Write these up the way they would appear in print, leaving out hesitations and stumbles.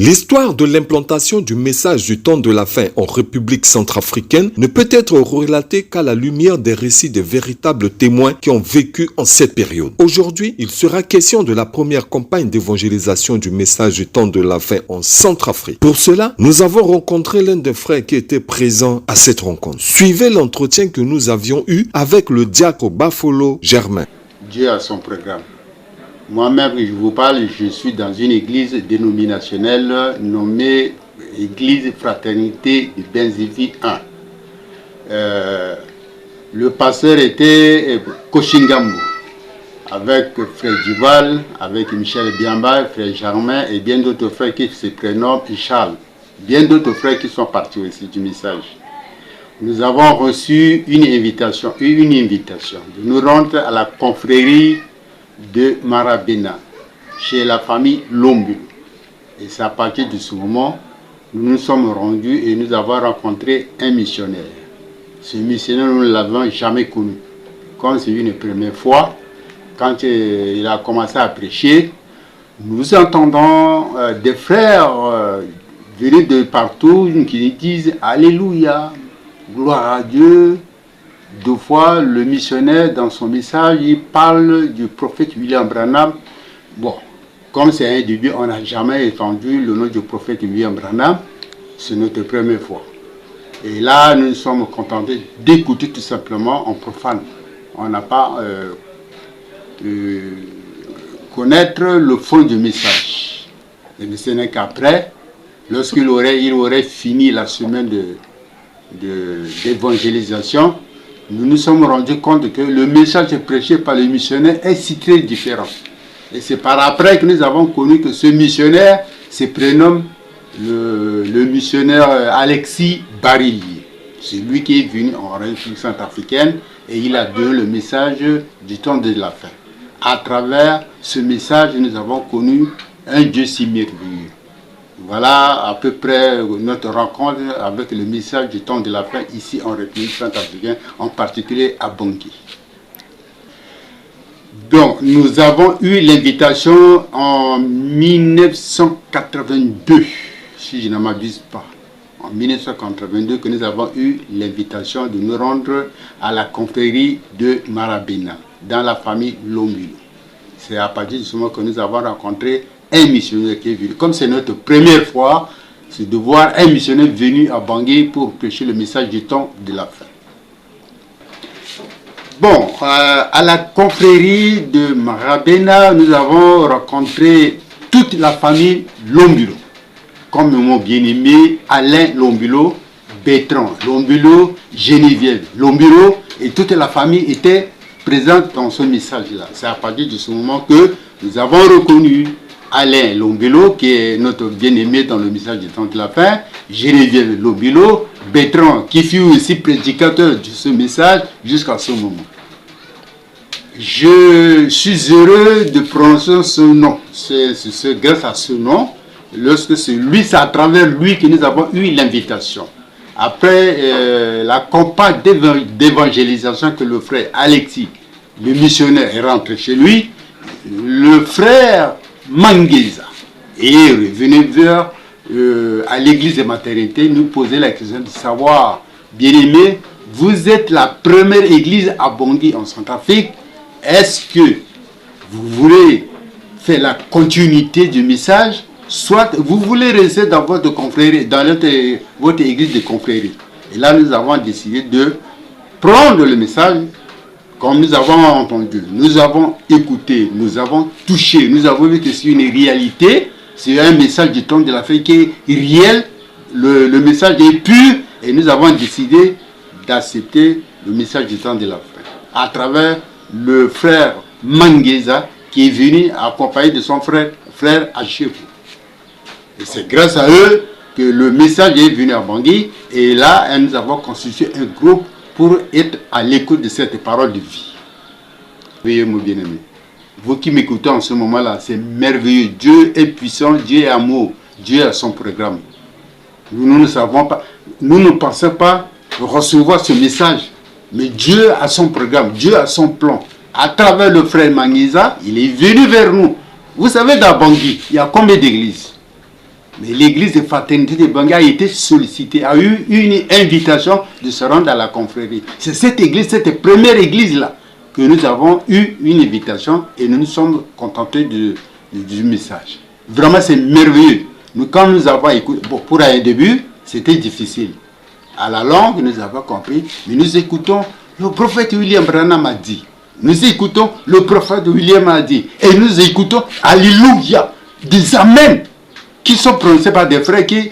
L'histoire de l'implantation du message du temps de la fin en République centrafricaine ne peut être relatée qu'à la lumière des récits des véritables témoins qui ont vécu en cette période. Aujourd'hui, il sera question de la première campagne d'évangélisation du message du temps de la fin en Centrafrique. Pour cela, nous avons rencontré l'un des frères qui était présent à cette rencontre. Suivez l'entretien que nous avions eu avec le diacre Bafolo Germain. Dieu a son programme. Moi-même, je vous parle, je suis dans une église dénominationnelle nommée Église Fraternité de Benzivi 1. Le pasteur était Koshingambo, avec frère Duval, avec Michel Biamba, frère Germain et bien d'autres frères qui se prénomment Charles. Bien d'autres frères qui sont partis aussi du message. Nous avons reçu une invitation de nous rendre à la confrérie de Marabena, chez la famille Lombulo. Et c'est à partir de ce moment, nous nous sommes rendus et nous avons rencontré un missionnaire. Ce missionnaire, nous ne l'avons jamais connu. Comme c'est une première fois, quand il a commencé à prêcher, nous entendons des frères venus de partout qui disent « Alléluia, gloire à Dieu ». Deux fois, le missionnaire, dans son message, il parle du prophète William Branham. Bon, comme c'est un début, on n'a jamais entendu le nom du prophète William Branham. C'est notre première fois. Et là, nous sommes contentés d'écouter tout simplement en profane. On n'a pas connaître le fond du message. Mais ce n'est qu'après, lorsqu'il aurait fini la semaine d'évangélisation, nous nous sommes rendus compte que le message prêché par le missionnaire est si très différent. Et c'est par après que nous avons connu que ce missionnaire se prénomme le missionnaire Alexis Barilli. C'est lui qui est venu en République centrafricaine et il a donné le message du temps de la fin. À travers ce message, nous avons connu un Dieu si merveilleux. Voilà à peu près notre rencontre avec le message du temps de la fin ici en République centrafricaine, en particulier à Bangui. Donc, nous avons eu l'invitation en 1982, si je ne m'abuse pas. En 1982, que nous avons eu l'invitation de nous rendre à la confrérie de Marabena, dans la famille Lombulo. C'est à partir de ce moment que nous avons rencontré un missionnaire qui est venu. Comme c'est notre première fois, c'est de voir un missionnaire venu à Bangui pour prêcher le message du temps de la fin. Bon, à la confrérie de Marabena, nous avons rencontré toute la famille Lombulo. Comme mon bien-aimé Alain Lombulo, Bertrand Lombulo, Geneviève Lombulo, et toute la famille était présente dans ce message-là. C'est à partir de ce moment que nous avons reconnu Alain Lombulo, qui est notre bien-aimé dans le message du temps de la fin, Geneviève Lombulo, Bertrand, qui fut aussi prédicateur de ce message jusqu'à ce moment. Je suis heureux de prononcer ce nom. C'est grâce à ce nom, lorsque c'est à travers lui que nous avons eu l'invitation. Après la campagne d'évangélisation que le frère Alexis, le missionnaire, est rentré chez lui, le frère Mangueza est revenu vers à l'église de maternité, nous poser la question de savoir, bien-aimé, vous êtes la première église à Bangui en Centrafrique, est-ce que vous voulez faire la continuité du message, soit vous voulez rester dans votre confrérie, dans votre église de confrérie. Et là, nous avons décidé de prendre le message. Comme nous avons entendu, nous avons écouté, nous avons touché, nous avons vu que c'est une réalité, c'est un message du temps de la fin qui est réel, le message est pur, et nous avons décidé d'accepter le message du temps de la fin. À travers le frère Mangueza qui est venu accompagné de son frère Achefou. Et c'est grâce à eux que le message est venu à Bangui, et là, nous avons constitué un groupe pour être à l'écoute de cette parole de vie. Veuillez mon bien-aimé. Vous qui m'écoutez en ce moment-là, c'est merveilleux. Dieu est puissant, Dieu est amour, Dieu a son programme. Nous ne savons pas, nous ne pensons pas recevoir ce message, mais Dieu a son programme, Dieu a son plan. À travers le frère Mangueza, il est venu vers nous. Vous savez, dans Bangui, il y a combien d'églises? Mais l'église de fraternité de Bangui a été sollicitée, a eu une invitation de se rendre à la confrérie. C'est cette église, cette première église-là, que nous avons eu une invitation et nous nous sommes contentés du message. Vraiment, c'est merveilleux. Quand nous avons écouté, bon, pour un début, c'était difficile. À la longue, nous avons compris, mais nous écoutons, le prophète William Branham a dit. Nous écoutons, le prophète William a dit. Et nous écoutons, alléluia, des amens qui sont prononcés par des frères qui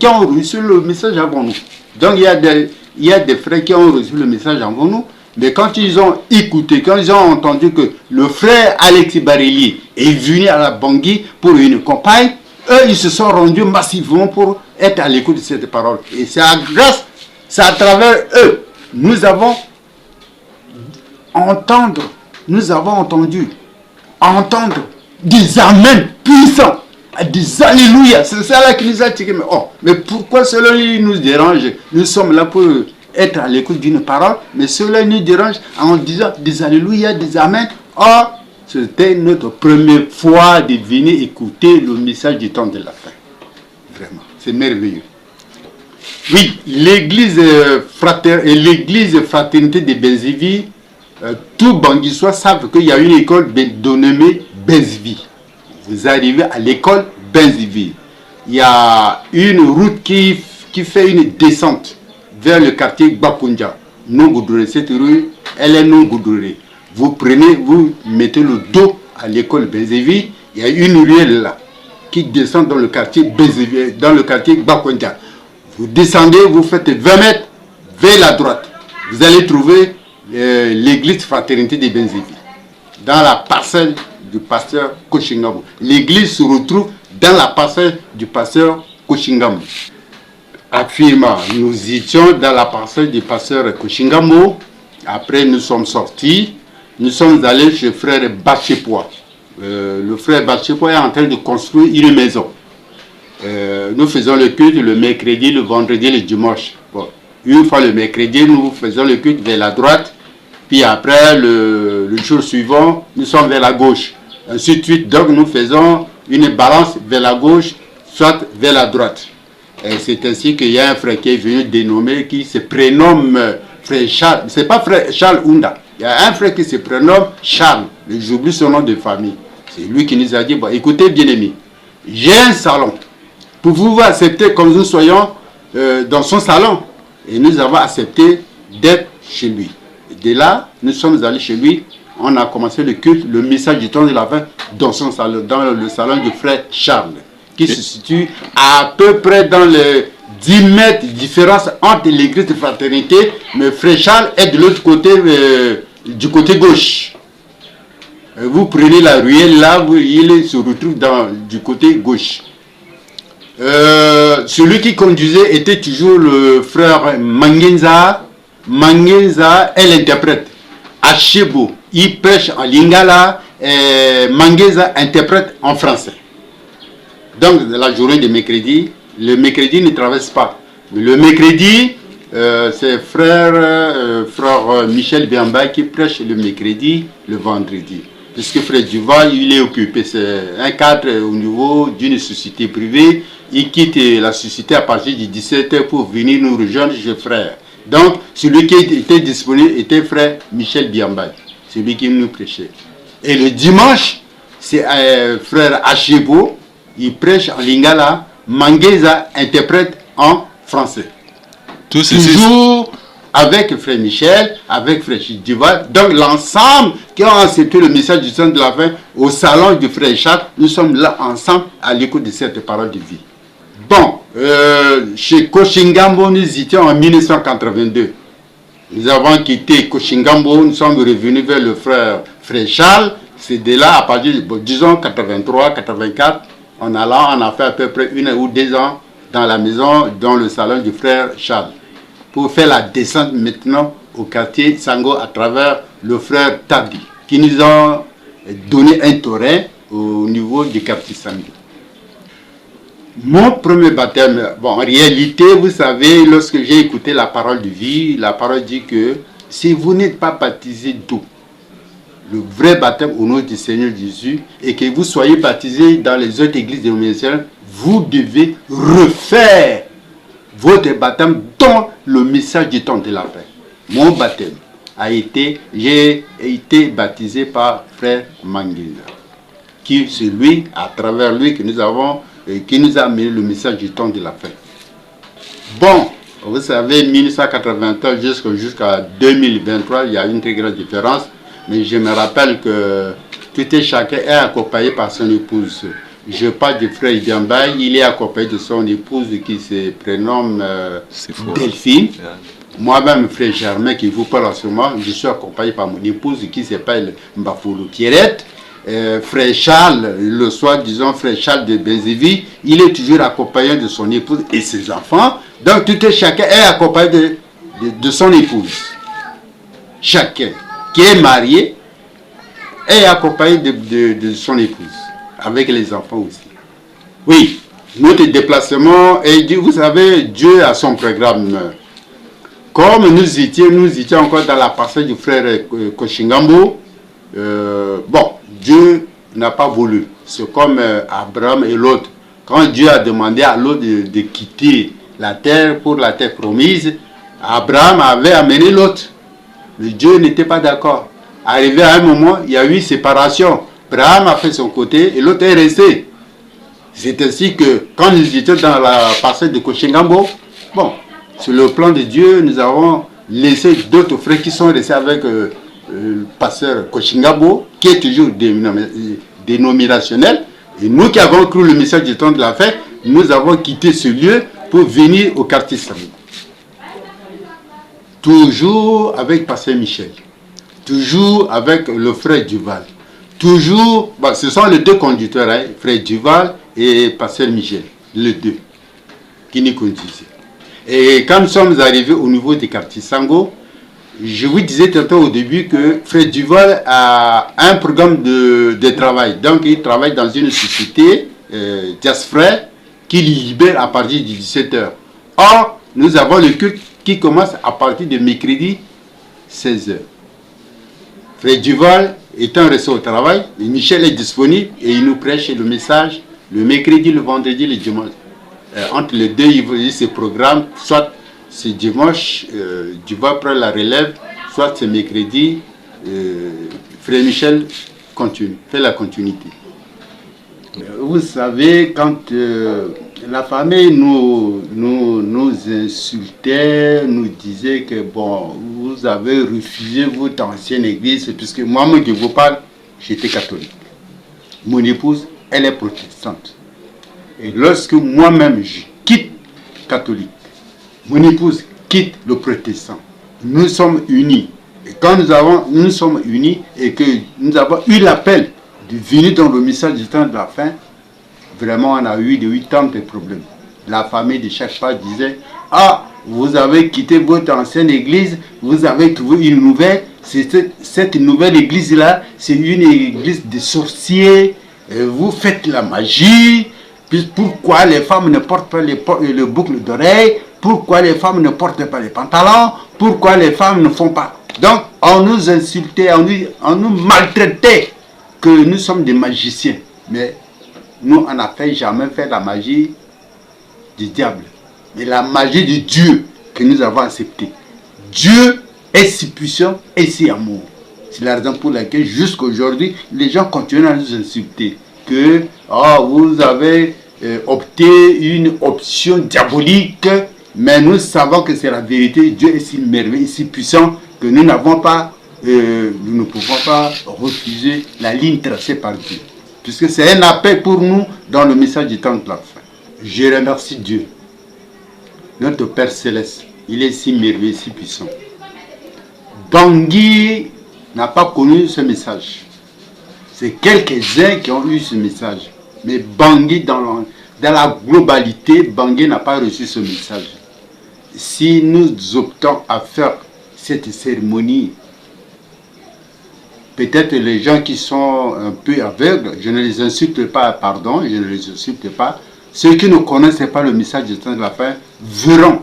ont reçu le message avant nous. Donc, il y a des frères qui ont reçu le message avant nous. Mais quand ils ont écouté, quand ils ont entendu que le frère Alexis Barelli est venu à la Bangui pour une campagne, eux, ils se sont rendus massivement pour être à l'écoute de cette parole. Et c'est à travers eux, nous avons entendu entendre des amens puissants, des alléluia. C'est ça là qui nous a tiré. Mais pourquoi cela nous dérange? Nous sommes là pour être à l'écoute d'une parole, mais cela nous dérange en disant des alléluia, des amens. C'était notre première fois de venir écouter le message du temps de la fin. Vraiment, c'est merveilleux. Oui, l'église fraternité de Benzivi, tout Banguissois savent qu'il y a une école dénommée Benzivi. Vous arrivez à l'école Benzivi. Il y a une route qui fait une descente vers le quartier Bakunja, non goudronnée. Cette rue, elle est non goudronnée. Vous mettez le dos à l'école Benzivi, il y a une ruelle là qui descend dans le quartier Benzivi, dans le quartier Bakunja. Vous descendez, vous faites 20 mètres vers la droite. Vous allez trouver l'église fraternité de Benzivi, dans la parcelle du pasteur Koshingamo. L'église se retrouve dans la parcelle du pasteur Koshingamo. Affirmant, nous étions dans la parcelle du pasteur Koshingamo. Après, nous sommes sortis. Nous sommes allés chez le frère Bachepois. Le frère Bachepois est en train de construire une maison. Nous faisons le culte le mercredi, le vendredi, le dimanche. Bon. Une fois le mercredi, nous faisons le culte vers la droite. Puis après, le jour suivant, nous sommes vers la gauche. Ainsi de suite, donc nous faisons une balance vers la gauche, soit vers la droite. Et c'est ainsi qu'il y a un frère qui est venu dénommer, qui se prénomme frère Charles. Ce n'est pas frère Charles Ounda. Il y a un frère qui se prénomme Charles. J'oublie son nom de famille. C'est lui qui nous a dit, bon, écoutez bien amis, j'ai un salon. Pouvez-vous accepter comme nous soyons dans son salon? Et nous avons accepté d'être chez lui. Et de là, nous sommes allés chez lui. On a commencé le culte, le message du temps de la fin dans son salon, dans le salon du frère Charles, qui se situe à peu près dans les 10 mètres de différence entre l'église de fraternité, mais frère Charles est de l'autre côté, du côté gauche. Vous prenez la ruelle là, il se retrouve du côté gauche. Celui qui conduisait était toujours le frère Mangenza. Mangenza est l'interprète. Achebo, il prêche en lingala et Mangenza interprète en français. Donc la journée de mercredi, le mercredi ne traverse pas. Le mercredi, c'est frère Michel Biamba qui prêche le mercredi, le vendredi. Puisque frère Duval, il est occupé. C'est un cadre au niveau d'une société privée. Il quitte la société à partir du 17h pour venir nous rejoindre chez frère. Donc, celui qui était disponible était frère Michel Biamba, celui qui nous prêchait. Et le dimanche, c'est frère Achebo, il prêche en lingala, Mangenza interprète en français. Toujours avec frère Michel, avec frère Chidiva. Donc l'ensemble qui ont accepté le message du sang de la fin au salon du frère Charles, nous sommes là ensemble à l'écoute de cette parole de vie. Bon, chez Koshingambo, nous étions en 1982. Nous avons quitté Koshingambo, nous sommes revenus vers le frère Charles. C'est de là, à partir de, disons, 83, 84, on a fait à peu près 1 ou 2 ans dans la maison, dans le salon du frère Charles, pour faire la descente maintenant au quartier Sango à travers le frère Tabi, qui nous a donné un terrain au niveau du quartier Sango. Mon premier baptême, bon, en réalité, vous savez, lorsque j'ai écouté la parole de vie, la parole dit que si vous n'êtes pas baptisé d'eau, le vrai baptême au nom du Seigneur Jésus, et que vous soyez baptisé dans les autres églises dénominationnelles, vous devez refaire votre baptême dans le message du temps de la fin. Mon baptême j'ai été baptisé par frère Manguila, qui c'est lui, à travers lui, qui nous a amené le message du temps de la fin. Bon, vous savez, 1981 jusqu'à 2023, il y a une très grande différence, mais je me rappelle que tout et chacun est accompagné par son épouse. Je parle du frère Idiambaye, il est accompagné de son épouse qui se prénomme Delphine. Yeah. Moi-même, frère Germain, qui vous parle en ce moment, je suis accompagné par mon épouse qui s'appelle Mbafoulou Pierrette. Frère Charles, le soir, disons, frère Charles de Benzivi, il est toujours accompagné de son épouse et ses enfants. Donc, tout et chacun est accompagné de son épouse. Chacun qui est marié est accompagné de son épouse, avec les enfants aussi. Oui, notre déplacement, et vous savez, Dieu a son programme. Comme nous étions encore dans la parcelle du frère Koshingambo, bon, Dieu n'a pas voulu. C'est comme Abraham et l'autre. Quand Dieu a demandé à l'autre de quitter la terre pour la terre promise, Abraham avait amené l'autre. Mais Dieu n'était pas d'accord. Arrivé à un moment, il y a eu séparation. Abraham a fait son côté et l'autre est resté. C'est ainsi que quand nous étions dans la parcelle de Koshingambo, bon, sur le plan de Dieu, nous avons laissé d'autres frères qui sont restés avec le pasteur Koshingabo, qui est toujours dénominationnel. Et nous qui avons cru le message du temps de la fin, nous avons quitté ce lieu pour venir au quartier Samy. Toujours avec pasteur Michel, toujours avec le frère Duval, toujours, bon, ce sont les deux conducteurs, hein, frère Duval et pasteur Michel, les deux, qui nous conduisaient. Et quand nous sommes arrivés au niveau du quartier Sango, je vous disais tantôt au début que frère Duval a un programme de travail. Donc il travaille dans une société, Diasfrère, qui libère à partir de 17h. Or, nous avons le culte qui commence à partir de mercredi 16h. Frère Duval étant resté au travail, Michel est disponible et il nous prêche le message le mercredi, le vendredi, le dimanche. Entre les deux, il se programme, soit c'est dimanche, Duval prend la relève, soit c'est mercredi, frère Michel continue, fait la continuité. Vous savez, quand la famille nous insultait, nous disait que bon, vous avez refusé votre ancienne église, puisque moi-même je vous parle, j'étais catholique. Mon épouse, elle est protestante. Et lorsque moi-même je quitte catholique, mon épouse quitte le protestant, nous sommes unis. Et quand nous sommes unis et que nous avons eu l'appel de venir dans le message du temps de la fin, vraiment on a eu tant de problèmes. La famille de chaque part disait, ah, vous avez quitté votre ancienne église, vous avez trouvé une nouvelle, cette nouvelle église-là, c'est une église de sorciers, vous faites la magie. Pourquoi les femmes ne portent pas le boucle d'oreille? Pourquoi les femmes ne portent pas les pantalons? Pourquoi les femmes ne font pas? Donc, on nous insultait, on nous maltraitait que nous sommes des magiciens. Mais nous, on n'a jamais fait la magie du diable, mais la magie de Dieu que nous avons acceptée. Dieu est si puissant et si amour. C'est la raison pour laquelle jusqu'à aujourd'hui, les gens continuent à nous insulter. Que vous avez opté une option diabolique, mais nous savons que c'est la vérité. Dieu est si merveilleux, si puissant que nous n'avons pas, nous ne pouvons pas refuser la ligne tracée par Dieu, puisque c'est un appel pour nous dans le message du temps de la fin. Je remercie Dieu, notre Père Céleste. Il est si merveilleux, si puissant. Bangui n'a pas connu ce message. C'est quelques-uns qui ont eu ce message. Mais Bangui, dans la globalité, Bangui n'a pas reçu ce message. Si nous optons à faire cette cérémonie, peut-être les gens qui sont un peu aveugles, je ne les insulte pas, pardon, je ne les insulte pas. Ceux qui ne connaissent pas le message du temps de la fin verront,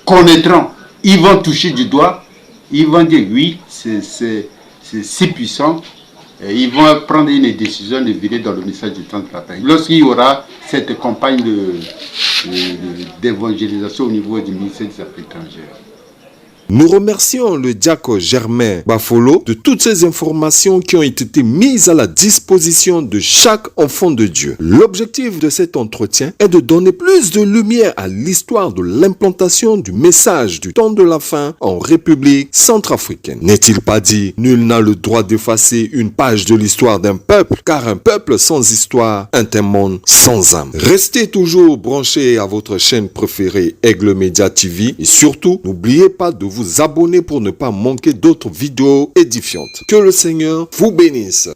connaîtront, ils vont toucher du doigt, ils vont dire oui, c'est si puissant. ils vont prendre une décision de virer dans le message du temps de la fin. Lorsqu'il y aura cette campagne d'évangélisation au niveau du ministère des Affaires étrangères. Nous remercions le diacre Germain Bafolo de toutes ces informations qui ont été mises à la disposition de chaque enfant de Dieu. L'objectif de cet entretien est de donner plus de lumière à l'histoire de l'implantation du message du temps de la fin en République centrafricaine. N'est-il pas dit, nul n'a le droit d'effacer une page de l'histoire d'un peuple, car un peuple sans histoire est un monde sans âme. Restez toujours branchés à votre chaîne préférée Aigle Média TV et surtout, n'oubliez pas de vous abonner pour ne pas manquer d'autres vidéos édifiantes. Que le Seigneur vous bénisse.